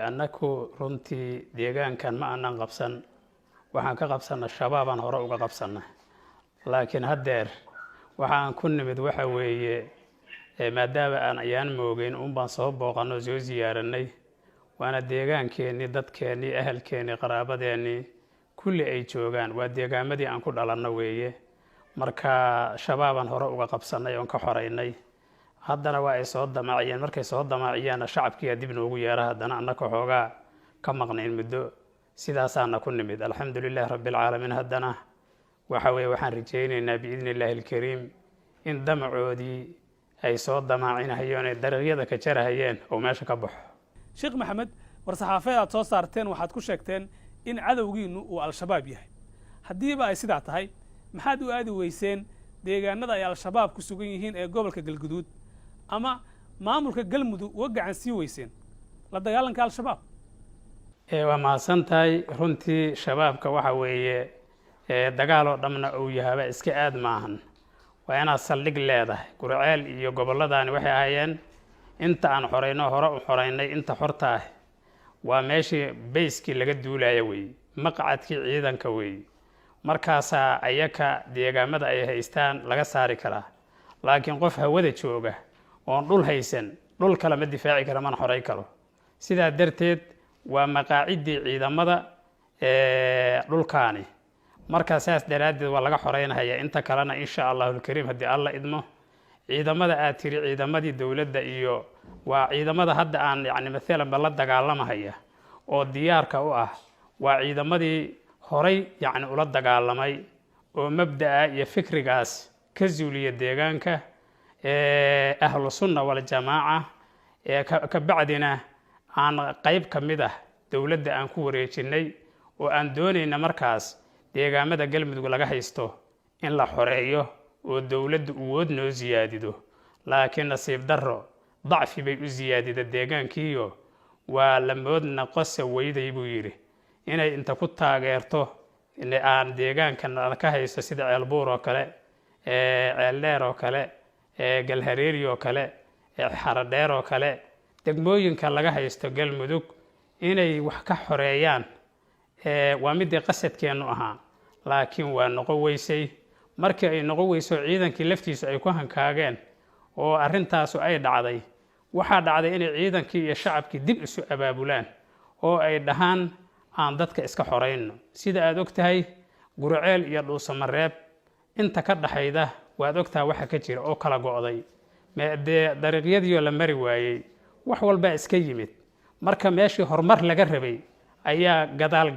annaku runtii deegaankan ma aanan qabsan waxaan ka qabsanay shabaabaan hore uga qabsanay laakiin haddeer waxaan ku nimid waxa weeye maadaama aan ayaan moogeyn baan soo booqano soo ziyaaranay waana deegaankeenii dadkeenii ahalkeenii qaraabadeenii kulli ay joogaan waa deegaamadii aan ku dhalanno weeye marka shabaabaan hore uga qabsanay oon ka xoreynay haddana waa ay soo damaaciyeen markay soo damaaciyeen shacabkii dib noogu yeera haddana annaka xoogaa ka maqnayn muddo sidaasaana ku nimid alxamdulillahi rabbil caalamiin haddana waxa weeye waxaan rajaynaynaa biidni illaahi alkariim in damacoodii ay soo damaacinahayeen ee dariiqyada ka jarahayeen oo meesha ka baxo sheekh maxamed war-saxaafeed aad soo saarteen waxaad ku sheegteen in cadowgiinnu uu al-shabaab yahay haddiiba ay sidaa tahay maxaad u aadi weyseen deegaanada ay al-shabaab ku sugan yihiin ee gobolka galguduud ama maamulka galmudug uga gacan sii weyseen la dagaalanka al-shabaab waa mahadsan tahay runtii shabaabka waxa weeye dagaaloo dhamna uu yahaaba iska aad maahan waa inaad saldhig leedahay gurceel iyo gobolladani waxay ahaayeen inta aan xoreyno hore u xoreynay inta xorta ah waa meeshii bayskii laga duulaya weeye maqcadkii ciidanka weeye markaasaa ayaka deegaamada ay haystaan laga saari karaa laakiin qof hawada jooga oon dhul haysan dhul kale ma difaaci kara mana xoreyn karo sidaa darteed waa maqaaciddii ciidamada dhulkaani markaa saas daraaddeed waa laga xoreynhayaa inta kalena insha allahu alkariim haddii alla idmo ciidamada aad tiri ciidamadii dowladda iyo waa ciidamada hadda aan yacni maalanba la dagaalamahaya oo diyaarka u ah waa ciidamadii horay yacni ula dagaalamay oo mabda'a iyo fikrigaas ka zuuliya deegaanka ahlu sunna waljamaaca ka bacdina aan qayb ka mid ah dowladda aan ku wareejinay oo aan doonayna markaas deegaamada galmudug laga haysto in la xoreeyo oo dowladda awood noo siyaadido laakiin nasiib darro dacfi bay u siyaadida deegaankiiyo waa la moodna qosa weyday buu yidhi inay inta ku taageerto aan deegaankan ka haysto sida ceelbuur oo kale ceeldheer oo kale galhareeri oo kale xaradheer oo kale degmooyinka laga haysto galmudug inay wax ka xoreeyaan waa midii qasadkeennu ahaa laakiin waa noqon weysay markii ay noqon weyso ciidankii laftiisu ay ku hankaageen oo arrintaasu ay dhacday waxaa dhacday inay ciidankii iyo shacabkii dib isu abaabulaan oo ay dhahaan aan dadka iska xoreyno sida aad og tahay gurceel iyo dhuusamareeb inta ka dhaxayda waad ogtahay waxa ka jira oo kala go'day dee dariiqyadiioo la mari waayey wax walbaa iska yimid marka meeshii horumar laga rabay ayaa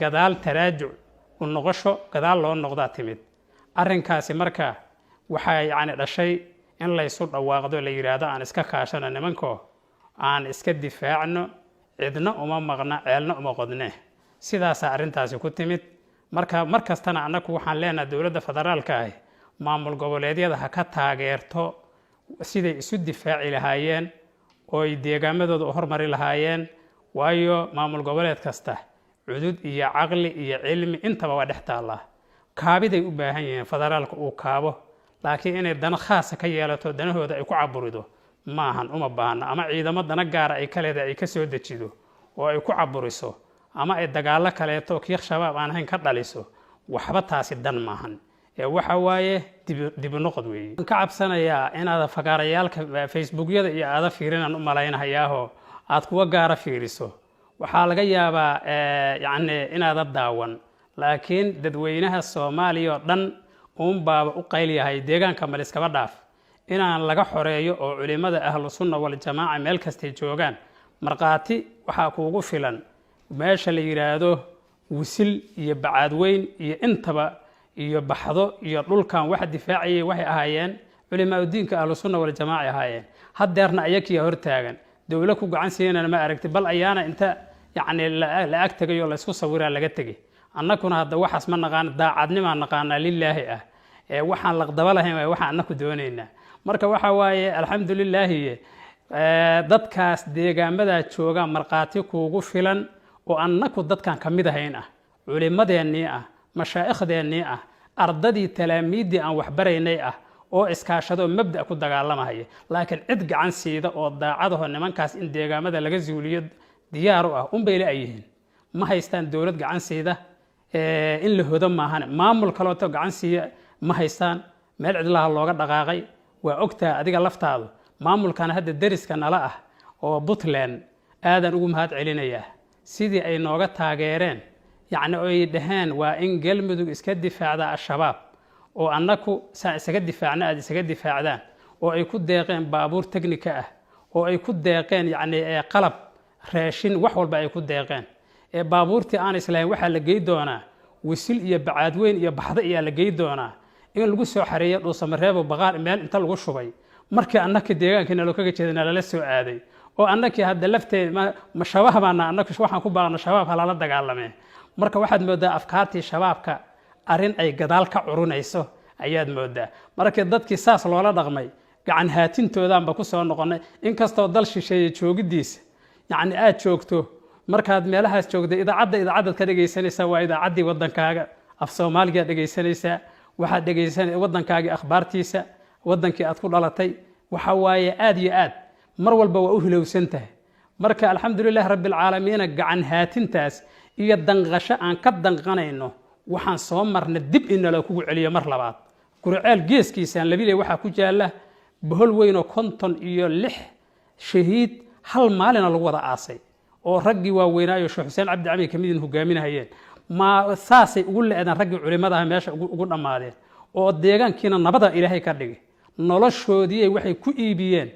gadaal taraajuc u noqosho gadaal loo noqdaa timid arrinkaasi marka waxaa yacni dhashay in laysu dhawaaqdo la yidhaahdo aan iska kaashano nimanko aan iska difaacno cidna uma maqna ceelna uma qodne sidaasaa arrintaasi ku timid marka mar kastana annagu waxaan leenahay dowladda federaalka ah maamul goboleedyada ha ka taageerto siday isu difaaci lahaayeen oo ay deegaamadooda u hormari lahaayeen waayo maamul goboleed kasta cudud iyo caqli iyo cilmi intaba waa dhex taallaa kaabiday u baahan yihiin federaalka uu kaabo laakiin inay dana khaasa ka yeelato danahooda ay ku caburido maahan uma baahna ama ciidamo dana gaara ay ka leedahay ay ka soo dejido oo ay ku caburiso ama ay dagaallo kaleeto kii shabaab aan ahayn ka dhaliso waxba taasi dan maahan waxa waaye dibnoqod weeye ka cabsanayaa inaad fagaarayaalka facebookyada iyo aada fiirinaan u malaynahayaahoo aad kuwa gaara fiiriso waxaa laga yaabaa yacni inaada daawan laakiin dadweynaha soomaaliya oo dhan baaba u qaylyahay deegaanka maliskaba dhaaf inaan laga xoreeyo oo culimada ahlu sunna waljamaaca meel kastay joogaan markhaati waxaa kuugu filan meesha la yidhaahdo wisil iyo bacaadweyn iyo intaba iyo baxdo iyo dhulkan waxa difaacayay waxay ahaayeen culimaa udiinka ahlu sunna waljamaaca ahaayeen haddeerna ayakiya hortaagan dowla ku gacan siinana ma aragti bal ayaana inta yacni la ag tegay oo laysku sawiraa laga tegay annakuna hadda waxaas ma naqaan daacadnimaa naqaanaa lilaahi ah waxaan laqdaba lahayn waa waxaan annaku doonaynaa marka waxa waaye alxamdulilaahi dadkaas deegaamadaa jooga markhaati kuugu filan oo annaku dadkan ka mid ahayn ah culimadeennii ah mashaa'ikhdeennii ah ardadii talaamiiddii aan waxbaraynay ah oo iskaashadoo mabda' ku dagaalamahaya laakiin cid gacan siida oo daacadaho nimankaas in deegaamada laga zuuliyo diyaar u ah unbay leeyihiin ma haystaan dowlad gacan siida in la hodo maahan maamul kaleeto gacan siiya ma haystaan meel cidlaha looga dhaqaaqay waa ogtaa adiga laftaadu maamulkan hadda deriska nala ah oo Puntland aadan ugu mahad celinayaa sidii ay nooga taageereen yacni ay dhaheen waa in galmudug iska difaacda al-shabaab oo annaku isaga difaacna aad isaga difaacdaan oo ay ku deeqeen baabuur teknika ah oo ay ku deeqeen yacni qalab raashin wax walba ay ku deeqeen baabuurtii aan islahayn waxaa la geey doonaa wisil iyo bacaad weyn iyo baxda ayaa la geey doonaa in lagu soo xareeyo dhuusamareebo baqaar meel inta lagu shubay markii annaka deegaankiina loo kaga jeedana lala soo aaday oo annakii hadda lafteed ma shabaab baana annaku waxaan ku baaqno shabaab halala dagaalamee marka waxaad moodaa afkaartii shabaabka arrin ay gadaal ka curunayso ayaad moodaa markii dadkii saas loola dhaqmay gacan haatintoodaanba ku soo noqonay inkastoo dal shisheeye joogidiisa yacni aad joogto markaad meelahaas joogto idaacadda ka dhageysanaysaa waa idaacaddii waddankaaga af Soomaaliga dhageysanaysaa waxaad dhageysanaysaa waddankaagii akhbaartiisa waddankii aad ku dhalatay waxa waaye aad iyo aad mar walba waa u hilowsan tahay marka alxamdulillaah rabbil caalamiin gacan haatintaas iyo danqasho aan ka danqanayno waxaan soo marna dib in la kugu celiyo mar labaad gurceel geeskiisaan labile waxa ku jaala bohol weyn oo 56 shahiid hal maalin lagu wada aasay oo raggii waaweynaayo Sheekh Xuseen Cabdi Cami kamid hogaaminayeen ma saasay ugu leedan raggii culimada meesha ugu dhamaadeen oo deegaankiina nabada Ilaahay ka dhigay noloshoodii waxay ku iibiyeen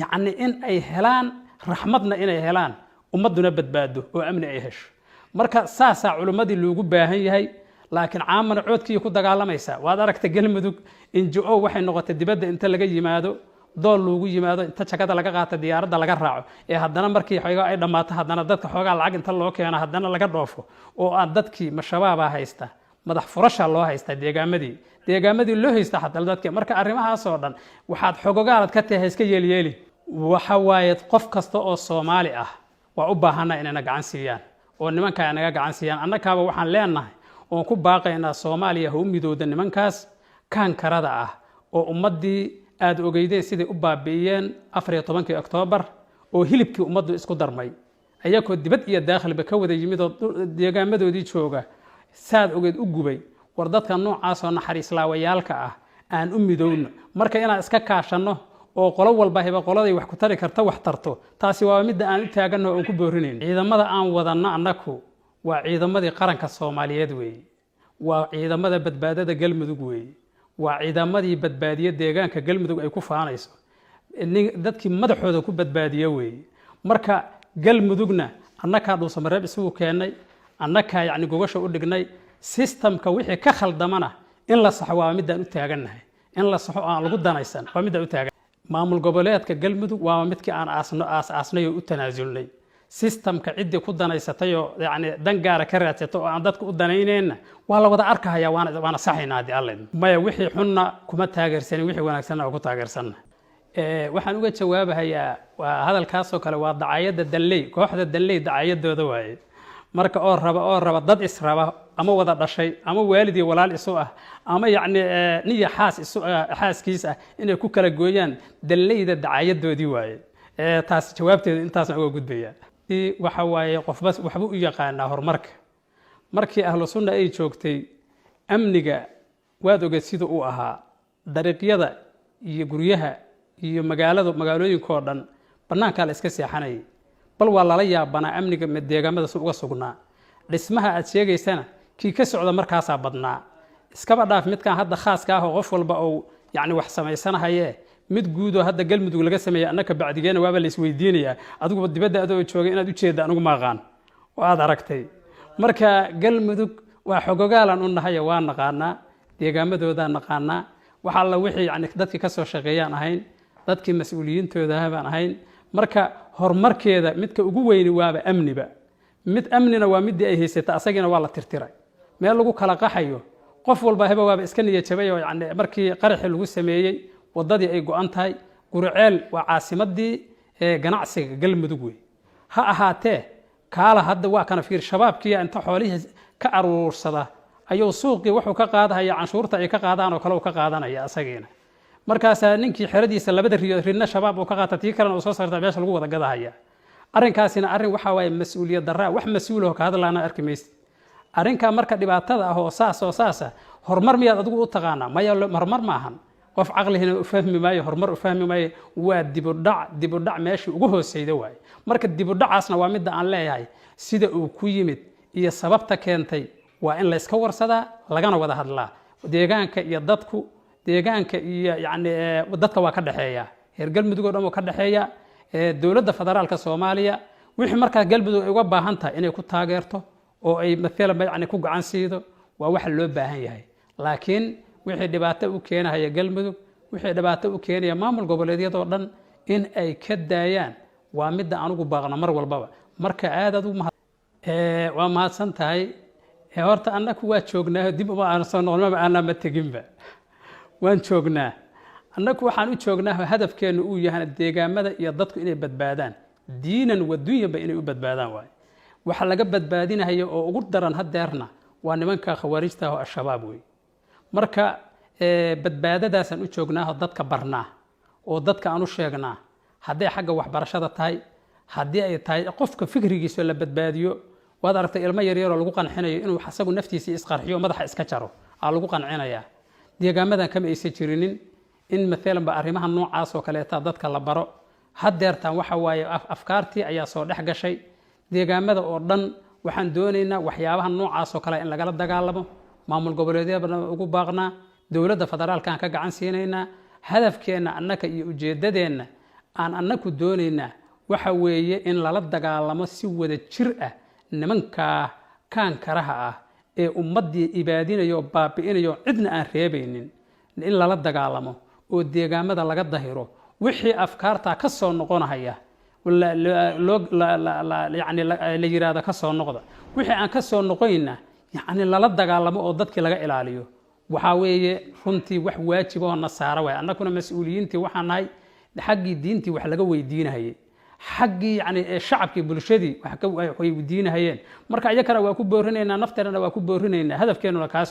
yacni in ay helaan raxmadna inay helaan ummaduna badbaado oo amni ay hesho marka saasa culimadii loogu baahan yahay laakiin caamana coodkii ku dagaalamaysa waad aragtay galmudug NGO waxay noqotay dibadda inta laga yimaado dool loogu yimaado inta jagada laga qaato diyaaradda laga raaco haddana markii xogaa ay dhamaato haddana dadka xogaa lacag inta loo keeno haddana laga dhoofo oo aan dadkii mashabaaba haysta madax furasha loo haysta deegaamadii loo haysta xataa dadka marka arrimahaas oo dhan waxaad xogogaalad ka tahay iska yeeli waxa waaye qof kasta oo Soomaali ah waa u baahanaa inay gacan siiyaan oo nimanka anaga gacan siiyaan annakaaba waxaan leenahay oo ku baaqaynaa Soomaaliya ha u midowda nimankaas kan karada ah oo ummadii aad ogeydeen sidii u baabiiyeen 14 Oktoobar oo hilibkii ummaddu isku darmay ayagoo dibad iyo daakhilba ka wada yimid oo deegaamadoodii jooga saad ogeyd u gubay war dadka noocaas oo naxariis laawayaalka ah aan u midowno marka inaan iska kaashano oo qolo walba heba qoladay wax ku tari karta wax tarto taasi waa mid aan u taagano oo ku boorinayn ciidamada aan wadana annaku waa ciidamadii qaranka Soomaaliyeed weey waa ciidamada badbaadada galmudug weey waa ciidamadii badbaadiye deegaanka galmudug ay ku faanayso dadkii madaxooda ku badbaadiye weey marka galmudugna annaka dhuusamareeb isugu keenay annaka yacni gogasho u dhignay systemka wixii ka khaldamana in la saxo waa mid aan u taaganahay in la saxo aan lagu danaysan waa mid aan u taagan maamul goboleedka galmudug waa midkii aan aasnay oo u tanaasulnay systemka cidii ku danaysatay oo yacni dan gaara ka raadsato oo aan dadku u danaynayna waa la wada arkaya waana saxayna hadii alle maya wixii xunna kuma taageersanin wixii wanaagsanna ku taageersanna waxaan uga jawaabayaa waa hadalkaas oo kale waa dacayada dalley kooxda dalley dacayadooda waaye marka oo raba dad israba ama wada dhashay ama waalidii walaal isu ah ama yacni niya xaaskiis ah inay ku kala gooyaan dalleyda dacayadoodii waaye taas jawaabteedu intaasna uga gudbayaa waxa waaye qofba waxba u yaqaanaa horumarka markii ahlu sunna ay joogtay amniga waad ogeed sida uu ahaa dariiqyada iyo guryaha iyo magaalooyinka oo dhan banaanka la iska seexanayay bal waa lala yaabanaa amniga deegaamada uga sugnaa dhismaha aad sheegaysana kii ka socda markaasaa badnaa iskaba dhaaf midkan hadda khaaska ah oo qof walba uu yacni wax samaysanahaye mid guud oo hadda galmudug laga sameeyay annaka bacdigeena waaba la isweydiinayaa adiguba dibadda adoo joogay inaad u jeedda anigu ma aqaan oo aad aragtay marka galmudug waa xogogaalan u nahay waa naqaanaa deegaamadooda naqaanaa waxa alla wixii yacni dadkii ka soo shaqeeyaan ahayn dadkii mas'uuliyiintooda baan ahayn marka horumarkeeda midka ugu weyn waaba amniba mid amnina waa midii ay haysata asagina waa la tirtiray meel lagu kala qaxayo qof walba heba waaba iska niyad jabay oo yacni markii qaraxii lagu sameeyay wadadii ay go'an tahay gurceel waa caasimadii ganacsiga galmudug weey ha ahaatee kaala hadda waa kana fiir shabaabkii inta xoolihi ka aruursada ayuu suuqii wuxuu ka qaadaya canshuurta ay ka qaadaan oo kale uu ka qaadanaya asagiina markaas ninkii xiradiisa labada ridna shabaab uu ka qaata tii kalena uu soo saarta meesha lagu wada gadahaya arrinkaasina arrin waxa waaye mas'uuliyad darra wax mas'uul oo ka hadlaana arki maysid arrinka marka dhibaatada ah oo saasa horumar miyaad adigu u taqaanaa maya horumar maahan qof caqlihina u fahmi maayo horumar u fahmi maayo waa dib u dhac meeshii ugu hooseyda waaye marka dib u dhacaasna waa midda aan leeyahay sida uu ku yimid iyo sababta keentay waa in la iska warsadaa lagana wada hadlaa deegaanka iyo deegaanka iyo yacni dadka waa ka dhaxeeya heer galmudug oo dhan waa ka dhaxeeya dowladda federaalka Soomaaliya wixii markaa galmudug ay uga baahan tahay inay ku taageerto oo ay mesela yacni ku gacan siido waa wax loo baahan yahay laakiin wixii dhibaato u keenaya galmudug wixii dhibaato u keenaya maamul goboleedyadoo dhan in ay ka daayaan waa midda anugu baaqno mar walbaba marka aad u waa mahadsan tahay horta annagu waa joognaa dib uma aan soo noqonaba aan ma teginba waan joognaa annagu waxaan u joognaa hadafkeenu uu yahay deegaamada iyo dadku inay badbaadaan diinan waduunyanba inay u badbaadaan waay waxa laga badbaadinayo oo ugu daran hadeerna waa nimanka khawaarijta oo al-shabaab way marka badbaadadaasaan u joognaa dadka barnaa oo dadka aan u sheegnaa haddii xagga waxbarashada tahay haddii ay tahay qofka fikrigiisa la badbaadiyo waad aragtay ilmo yar oo lagu qancinayo inuu xasabu naftiisa isqarxiyo madaxa iska jaro lagu qancinayaa deegaamadan kama aysan jirinin in maalan ba arrimaha noocaas oo kaleeta dadka la baro hadeertan waxa waaye afkaartii ayaa soo dhex gashay deegaamada oo dhan waxaan doonaynaa waxyaabaha noocaas oo kale in lagala dagaalamo maamul goboleedyada ugu baaqnaa dowladda federaalka aan ka gacan siinaynaa hadafkeena annaka iyo ujeedadeenna aan annaku doonaynaa waxa weeye in lala dagaalamo si wada jir ah nimanka karaha ah ee ummadii ibaadinayo baabi'inayo cidna aan reebaynin in lala dagaalamo oo deegaamada laga dahiro wixii afkaarta ka soo noqonaya يعني la yiraahdo ka soo noqda wixii aan ka soo noqoyna yani lala dagaalamo oo dadkii laga ilaaliyo waxa weeye runtii wax waajib oo nasaara way annaguna mas'uuliyiintii waxaan nahay xaqii diintii wax laga weydiinayay xaqii yani shacabkii bulshadii wax ka weydiinayeen marka iyakana waa ku boorinaynaa nafteena waa ku boorinaynaa hadafkeenu kaas